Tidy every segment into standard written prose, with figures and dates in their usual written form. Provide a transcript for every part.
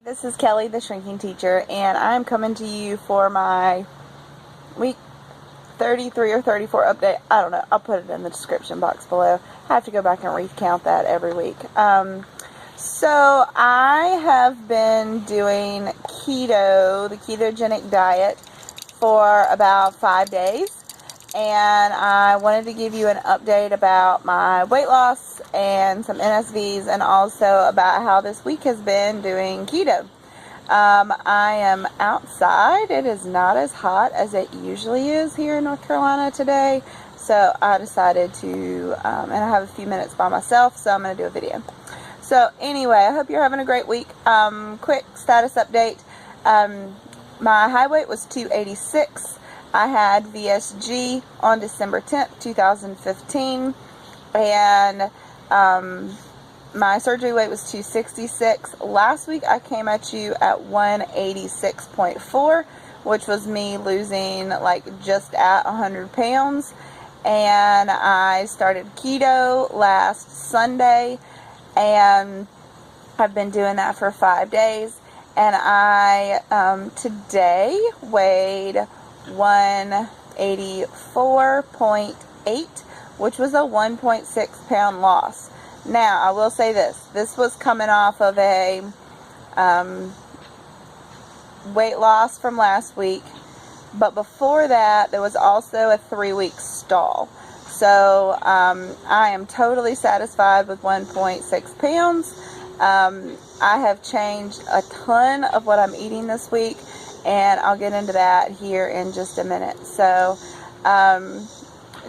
This is Kelly, the shrinking teacher, and I'm coming to you for my week 33 or 34 update. I don't know. I'll put it in the description box below. I have to go back and recount that every week. So I have been doing keto, the ketogenic diet, for about 5 days, and I wanted to give you an update about my weight loss and some NSVs, and also about how this week has been doing keto. I am outside. It is not as hot as it usually is here in North Carolina today, so I decided to, and I have a few minutes by myself, so I'm going to do a video. So anyway, I hope you're having a great week. Quick status update. My high weight was 286. I had VSG on December 10th, 2015, and my surgery weight was 266. Last week I came at you at 186.4, which was me losing like just at 100 pounds. And I started keto last Sunday, and I've been doing that for 5 days. And I today weighed 184.8, which was a 1.6 pound loss. Now, I will say this was coming off of a weight loss from last week, but before that, there was also a 3-week stall. So, I am totally satisfied with 1.6 pounds. I have changed a ton of what I'm eating this week, and I'll get into that here in just a minute. So,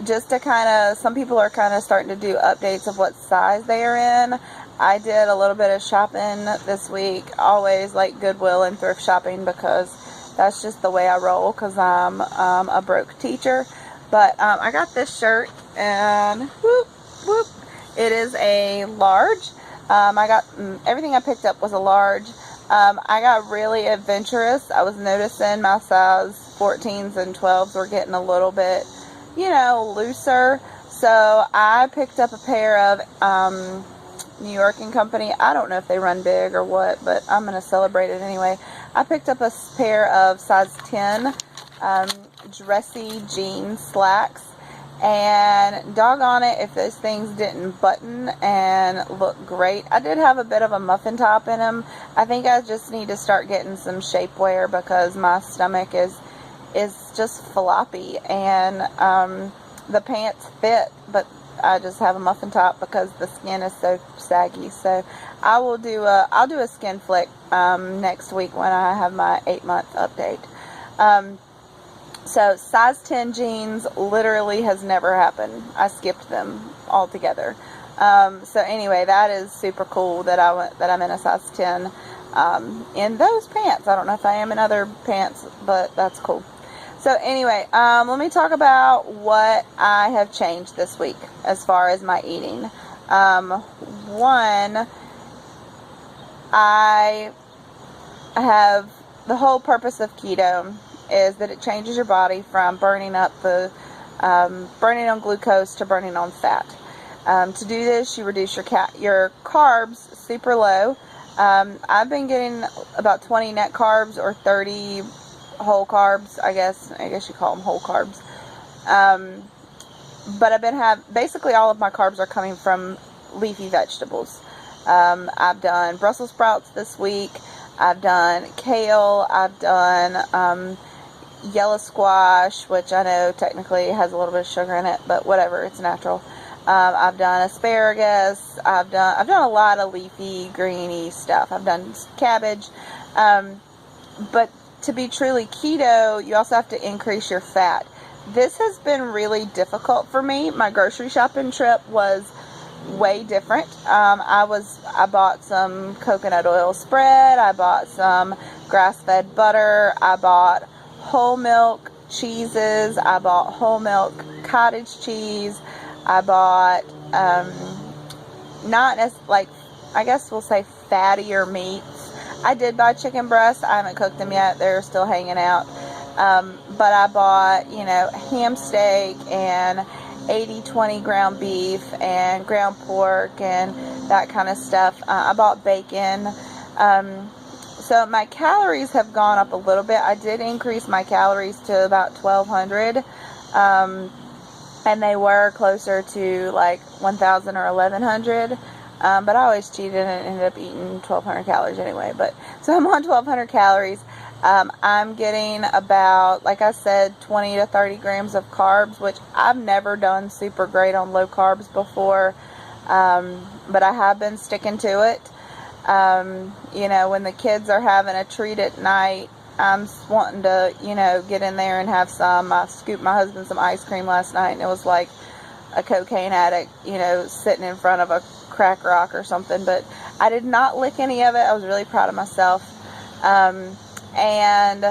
just to kind of, some people are kind of starting to do updates of what size they are in. I did a little bit of shopping this week, always like Goodwill and thrift shopping, because that's just the way I roll, because I'm a broke teacher. But I got this shirt, and whoop, whoop, it is a large. I got, everything I picked up was a large. I got really adventurous. I was noticing my size 14s and 12s were getting a little bit, you know, looser. So I picked up a pair of New York & Company. I don't know if they run big or what, but I'm going to celebrate it anyway. I picked up a pair of size 10 dressy jean slacks. And doggone it if those things didn't button and look great. I did have a bit of a muffin top in them. I think I just need to start getting some shapewear, because my stomach is just floppy, and the pants fit, but I just have a muffin top because the skin is so saggy. So I'll do a skin flick next week when I have my 8-month update. So size 10 jeans literally has never happened. I skipped them altogether. So anyway, that is super cool that I'm in a size 10 in those pants. I don't know if I am in other pants, but that's cool. So anyway, let me talk about what I have changed this week as far as my eating. One, I have, the whole purpose of keto is that it changes your body from burning up the burning on glucose to burning on fat. To do this, you reduce your carbs super low. I've been getting about 20 net carbs or 30 whole carbs. I guess you call them whole carbs. But I've been basically all of my carbs are coming from leafy vegetables. I've done Brussels sprouts this week. I've done kale. I've done yellow squash, which I know technically has a little bit of sugar in it, but whatever, it's natural. I've done asparagus. I've done a lot of leafy, greeny stuff. I've done cabbage. But to be truly keto, you also have to increase your fat. This has been really difficult for me. My grocery shopping trip was way different. I bought some coconut oil spread. I bought some grass-fed butter. I bought whole milk cheeses. I bought whole milk cottage cheese. I bought not as, like, I guess we'll say fattier meats. I did buy chicken breasts. I haven't cooked them yet. They're still hanging out. But I bought, you know, ham steak and 80-20 ground beef and ground pork and that kind of stuff. I bought bacon. So my calories have gone up a little bit. I did increase my calories to about 1,200, and they were closer to like 1,000 or 1,100. But I always cheated and ended up eating 1,200 calories anyway. But so I'm on 1,200 calories. I'm getting about, like I said, 20 to 30 grams of carbs, which I've never done super great on low carbs before, but I have been sticking to it. You know, when the kids are having a treat at night, I'm wanting to, you know, get in there and have some. I scooped my husband some ice cream last night, and it was like a cocaine addict, you know, sitting in front of a crack rock or something, but I did not lick any of it. I was really proud of myself. And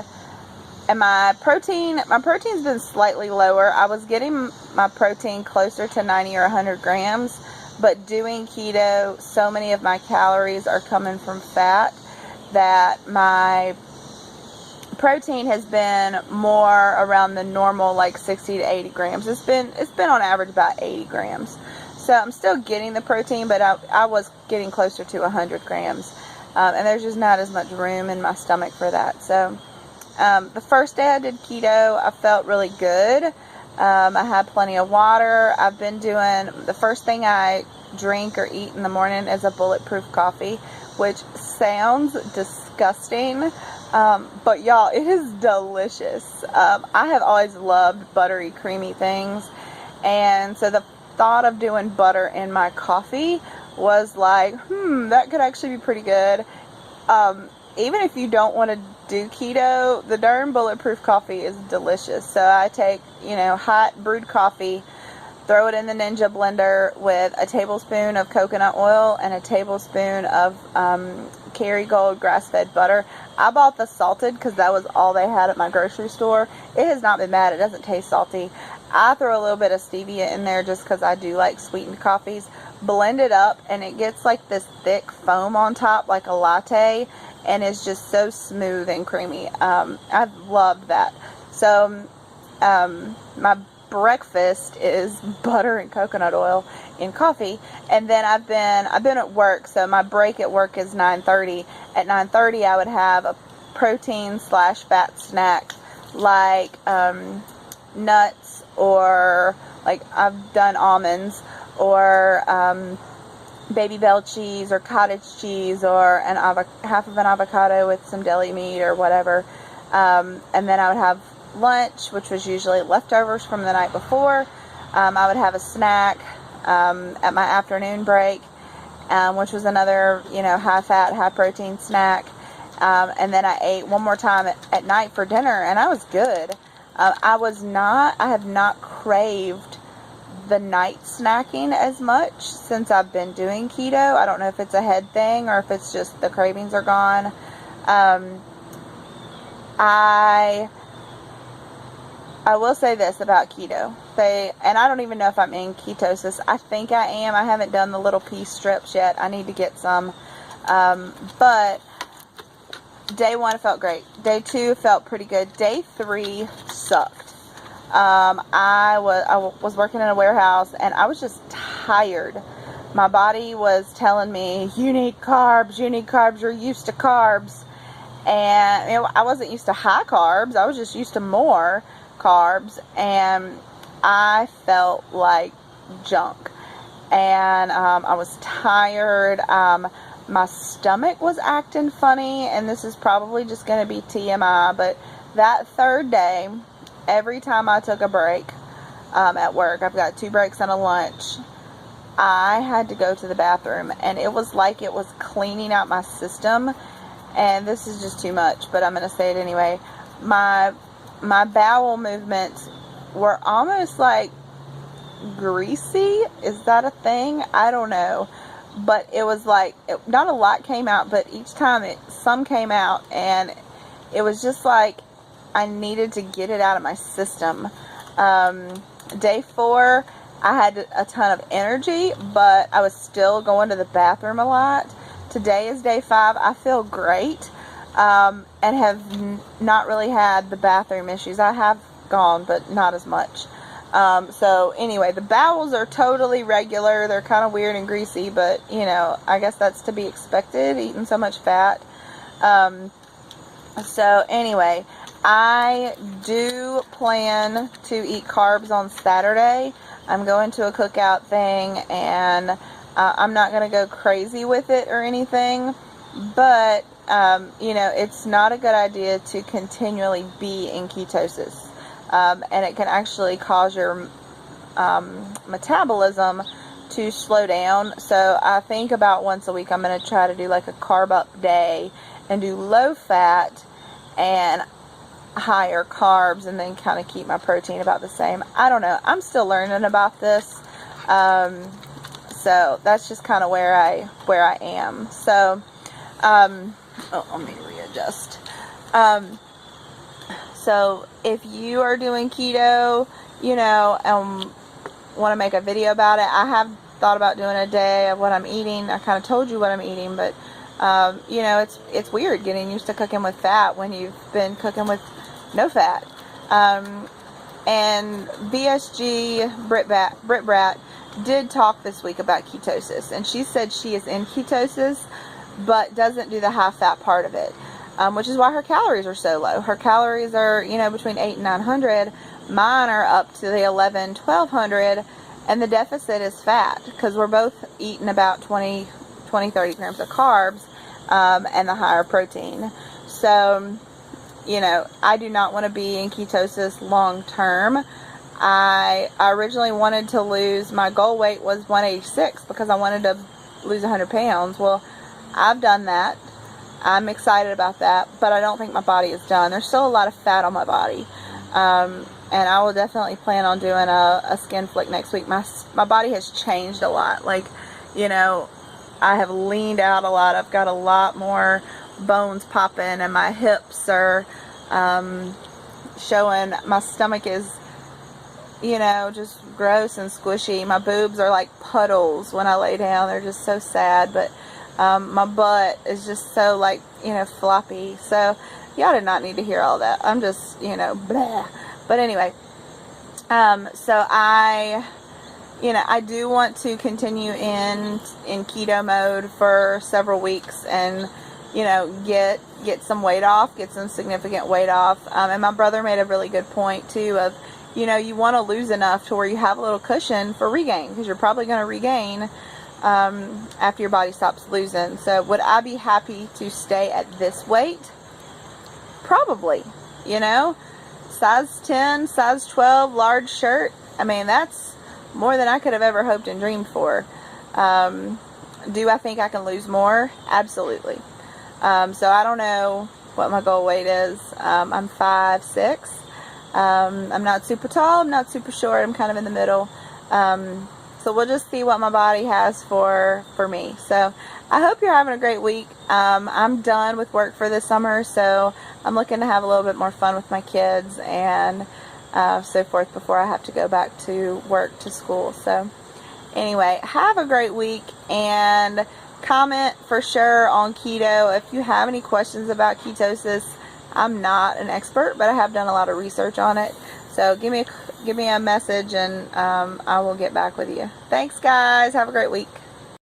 my protein's been slightly lower. I was getting my protein closer to 90 or 100 grams, but doing keto, so many of my calories are coming from fat that my protein has been more around the normal, like 60 to 80 grams. It's been on average about 80 grams. So I'm still getting the protein, but I was getting closer to 100 grams. And there's just not as much room in my stomach for that. So the first day I did keto, I felt really good. I had plenty of water. I've been doing, the first thing I drink or eat in the morning is a bulletproof coffee, which sounds disgusting. But y'all, it is delicious. I have always loved buttery, creamy things. And so the thought of doing butter in my coffee was like, that could actually be pretty good. Even if you don't want to do keto, the darn bulletproof coffee is delicious. So I take, you know, hot brewed coffee, throw it in the Ninja blender with a tablespoon of coconut oil and a tablespoon of Kerrygold grass-fed butter. I bought the salted because that was all they had at my grocery store. It has not been bad. It doesn't taste salty. I throw a little bit of stevia in there just because I do like sweetened coffees. Blend it up, and it gets like this thick foam on top, like a latte, and it's just so smooth and creamy. I've loved that. So my breakfast is butter and coconut oil in coffee, and then I've been at work, so my break at work is 9:30. At 9:30 I would have a protein / fat snack like nuts, or like I've done almonds, or baby bell cheese, or cottage cheese, or half of an avocado with some deli meat or whatever. And then I would have lunch, which was usually leftovers from the night before. I would have a snack at my afternoon break, which was another, you know, high fat, high protein snack. And then I ate one more time at night for dinner, and I was good. I have not craved the night snacking as much since I've been doing keto. I don't know if it's a head thing or if it's just the cravings are gone. I will say this about keto. And I don't even know if I'm in ketosis. I think I am. I haven't done the little pea strips yet. I need to get some. But day 1 felt great. Day 2 felt pretty good. Day 3 sucked. I was working in a warehouse, and I was just tired. My body was telling me, you need carbs, you're used to carbs. And you know, I wasn't used to high carbs, I was just used to more carbs, and I felt like junk. And I was tired. My stomach was acting funny, and this is probably just going to be TMI, but that third day, every time I took a break at work, I've got 2 breaks and a lunch, I had to go to the bathroom, and it was like it was cleaning out my system. And this is just too much, but I'm going to say it anyway. My bowel movements were almost like greasy. Is that a thing? I don't know. But it was like, not a lot came out, but each time some came out, and it was just like I needed to get it out of my system. Day 4, I had a ton of energy, but I was still going to the bathroom a lot. Today is day 5. I feel great, and have not really had the bathroom issues. I have gone, but not as much. So anyway, the bowels are totally regular. They're kind of weird and greasy, but you know, I guess that's to be expected, eating so much fat. So anyway, I do plan to eat carbs on Saturday. I'm going to a cookout thing, and I'm not going to go crazy with it or anything, but you know, it's not a good idea to continually be in ketosis, and it can actually cause your metabolism to slow down. So I think about once a week I'm going to try to do like a carb up day and do low fat and higher carbs, and then kind of keep my protein about the same. I don't know. I'm still learning about this. So that's just kind of where I am. So, let me readjust. So if you are doing keto, you know, want to make a video about it, I have thought about doing a day of what I'm eating. I kind of told you what I'm eating, but you know, it's weird getting used to cooking with fat when you've been cooking with no fat. And VSG Brit Brat did talk this week about ketosis, and she said she is in ketosis but doesn't do the high fat part of it, which is why her calories are so low. Her calories are, you know, between 800 and 900. Mine are up to the 1200, and the deficit is fat because we're both eating about 30 grams of carbs, and the higher protein. So, you know, I do not want to be in ketosis long term. I originally wanted to lose, my goal weight was 186 because I wanted to lose 100 pounds. Well, I've done that. I'm excited about that, but I don't think my body is done. There's still a lot of fat on my body. And I will definitely plan on doing a skin flick next week. My body has changed a lot. Like, you know, I have leaned out a lot. I've got a lot more bones popping, and my hips are showing. My stomach is, you know, just gross and squishy. My boobs are like puddles when I lay down. They're just so sad. But my butt is just so, like, you know, floppy. So y'all did not need to hear all that. I'm just, you know, blah. But anyway, so I do want to continue in keto mode for several weeks, and, you know, get some weight off, get some significant weight off. And my brother made a really good point too of, you know, you want to lose enough to where you have a little cushion for regain, because you're probably going to regain after your body stops losing. So would I be happy to stay at this weight? Probably. You know, size 10, size 12, large shirt. I mean, that's more than I could have ever hoped and dreamed for. Do I think I can lose more? Absolutely. So I don't know what my goal weight is. I'm 5'6". I'm not super tall, I'm not super short, I'm kind of in the middle. So we'll just see what my body has for me. So I hope you're having a great week. I'm done with work for this summer, so I'm looking to have a little bit more fun with my kids and so forth before I have to go back to work, to school. So anyway, have a great week, and comment for sure on keto. If you have any questions about ketosis, I'm not an expert, but I have done a lot of research on it. So give me a message, and I will get back with you. Thanks, guys. Have a great week.